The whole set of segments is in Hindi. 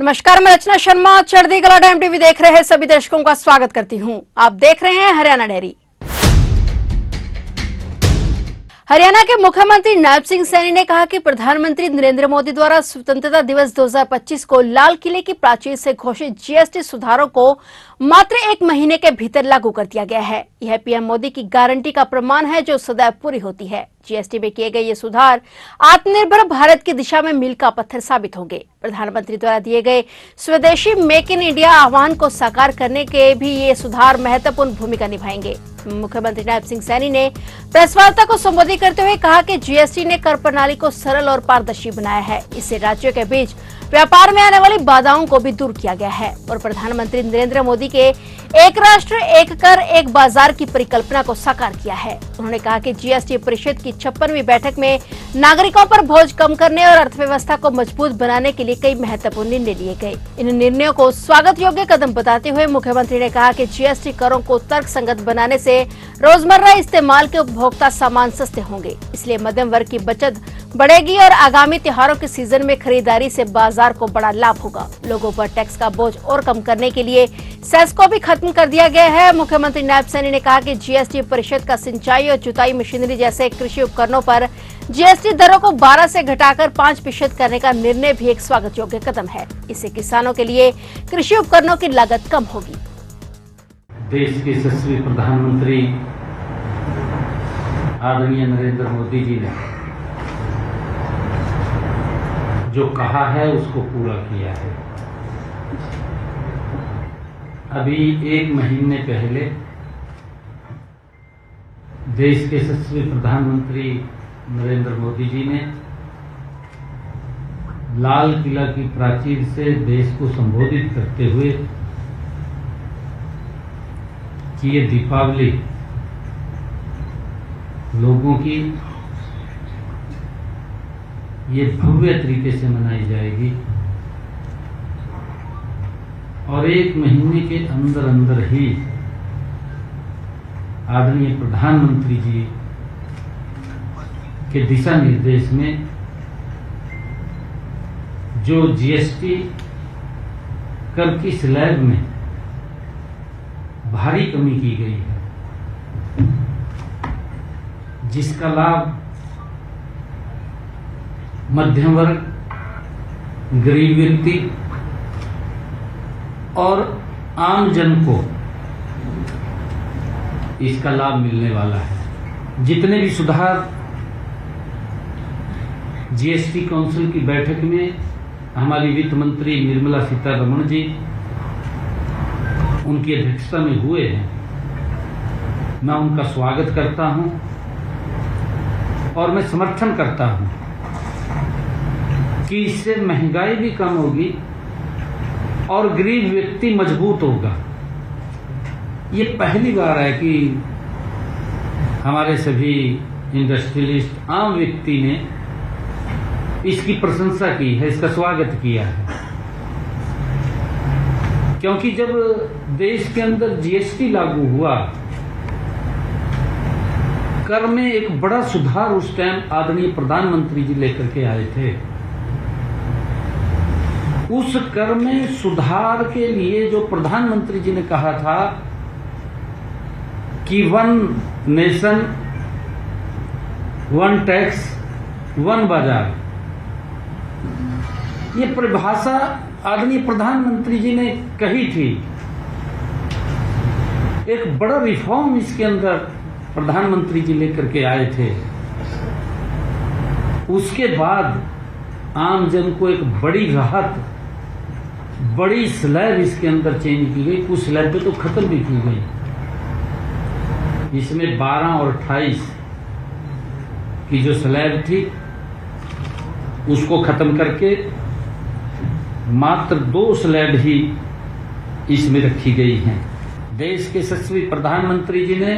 नमस्कार, मैं रचना शर्मा। चढ़ती कला टाइम टीवी देख रहे सभी दर्शकों का स्वागत करती हूं। आप देख रहे हैं हरियाणा डेयरी। हरियाणा के मुख्यमंत्री नायब सिंह सैनी ने कहा कि प्रधानमंत्री नरेंद्र मोदी द्वारा स्वतंत्रता दिवस 2025 को लाल किले की प्राचीर से घोषित जीएसटी सुधारों को मात्र 1 महीने के भीतर लागू कर दिया गया है। यह पीएम मोदी की गारंटी का प्रमाण है जो सदैव पूरी होती है। जीएसटी में किए गए ये सुधार आत्मनिर्भर भारत की दिशा में मील का पत्थर साबित होंगे। प्रधानमंत्री द्वारा दिए गए स्वदेशी मेक इन इंडिया आह्वान को साकार करने के भी ये सुधार महत्वपूर्ण भूमिका निभाएंगे। मुख्यमंत्री नायब सिंह सैनी ने प्रेस वार्ता को संबोधित करते हुए कहा कि जीएसटी ने कर प्रणाली को सरल और पारदर्शी बनाया है। इससे राज्यों के बीच व्यापार में आने वाली बाधाओं को भी दूर किया गया है और प्रधानमंत्री नरेंद्र मोदी के एक राष्ट्र एक कर एक बाजार की परिकल्पना को साकार किया है। उन्होंने कहा कि जीएसटी परिषद की 56वीं बैठक में नागरिकों पर बोझ कम करने और अर्थव्यवस्था को मजबूत बनाने के लिए कई महत्वपूर्ण निर्णय लिए गए। इन निर्णयों को स्वागत योग्य कदम बताते हुए मुख्यमंत्री ने कहा कि जीएसटी करों को तर्कसंगत बनाने से रोजमर्रा इस्तेमाल के उपभोक्ता सामान सस्ते होंगे, इसलिए मध्यम वर्ग की बचत बढ़ेगी और आगामी त्योहारों के सीजन में खरीदारी से बाजार को बड़ा लाभ होगा। लोगों पर टैक्स का बोझ और कम करने के लिए सेस को भी खत्म कर दिया गया है। मुख्यमंत्री नायब सैनी ने कहा कि जीएसटी परिषद का सिंचाई और जुताई मशीनरी जैसे कृषि उपकरणों पर जीएसटी दरों को 12 से घटाकर 5% करने का निर्णय भी एक स्वागत योग्य कदम है। इससे किसानों के लिए कृषि उपकरणों की लागत कम होगी। देश के यशस्वी प्रधानमंत्री आदरणीय नरेंद्र मोदी जी ने जो कहा है उसको पूरा किया है। अभी 1 महीने पहले देश के यशस्वी प्रधानमंत्री नरेंद्र मोदी जी ने लाल किला की प्राचीर से देश को संबोधित करते हुए कि ये दीपावली लोगों की ये भव्य तरीके से मनाई जाएगी और 1 महीने के अंदर अंदर ही आदरणीय प्रधानमंत्री जी के दिशा निर्देश में जो जीएसटी कर की स्लैब में भारी कमी की गई है, जिसका लाभ मध्यम वर्ग, गरीब व्यक्ति और आम जन को इसका लाभ मिलने वाला है। जितने भी सुधार जीएसटी काउंसिल की बैठक में हमारी वित्त मंत्री निर्मला सीतारमण जी उनकी अध्यक्षता में हुए हैं, मैं उनका स्वागत करता हूं और मैं समर्थन करता हूं कि इससे महंगाई भी कम होगी और गरीब व्यक्ति मजबूत होगा। ये पहली बार है कि हमारे सभी इंडस्ट्रियलिस्ट, आम व्यक्ति ने इसकी प्रशंसा की है, इसका स्वागत किया है। क्योंकि जब देश के अंदर जीएसटी लागू हुआ, कर में एक बड़ा सुधार उस टाइम आदरणीय प्रधानमंत्री जी लेकर के आए थे। उस कर में सुधार के लिए जो प्रधानमंत्री जी ने कहा था कि 1 नेशन 1 टैक्स 1 बाजार, ये परिभाषा आदरणीय प्रधानमंत्री जी ने कही थी। एक बड़ा रिफॉर्म इसके अंदर प्रधानमंत्री जी लेकर के आए थे। उसके बाद आम जन को एक बड़ी राहत, बड़ी स्लैब इसके अंदर चेंज की गई। कुछ स्लैब तो खत्म भी की गई। इसमें 12 और 28 की जो स्लैब थी उसको खत्म करके मात्र 2 स्लैब ही इसमें रखी गई हैं। देश के यशस्वी प्रधानमंत्री जी ने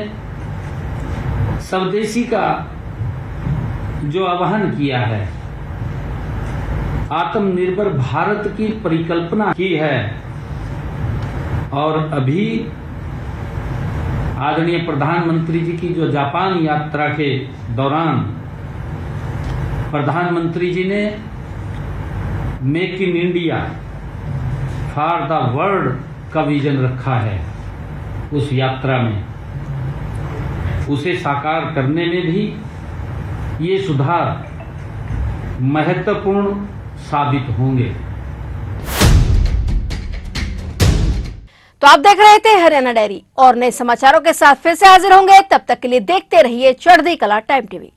स्वदेशी का जो आह्वान किया है, आत्मनिर्भर भारत की परिकल्पना की है और अभी आदरणीय प्रधानमंत्री जी की जो जापान यात्रा के दौरान प्रधानमंत्री जी ने make in India for the world का विजन रखा है उस यात्रा में, उसे साकार करने में भी ये सुधार महत्वपूर्ण साबित होंगे। तो आप देख रहे थे हरियाणा डायरी और नए समाचारों के साथ फिर से हाजिर होंगे। तब तक के लिए देखते रहिए चढ़ती कला टाइम टीवी।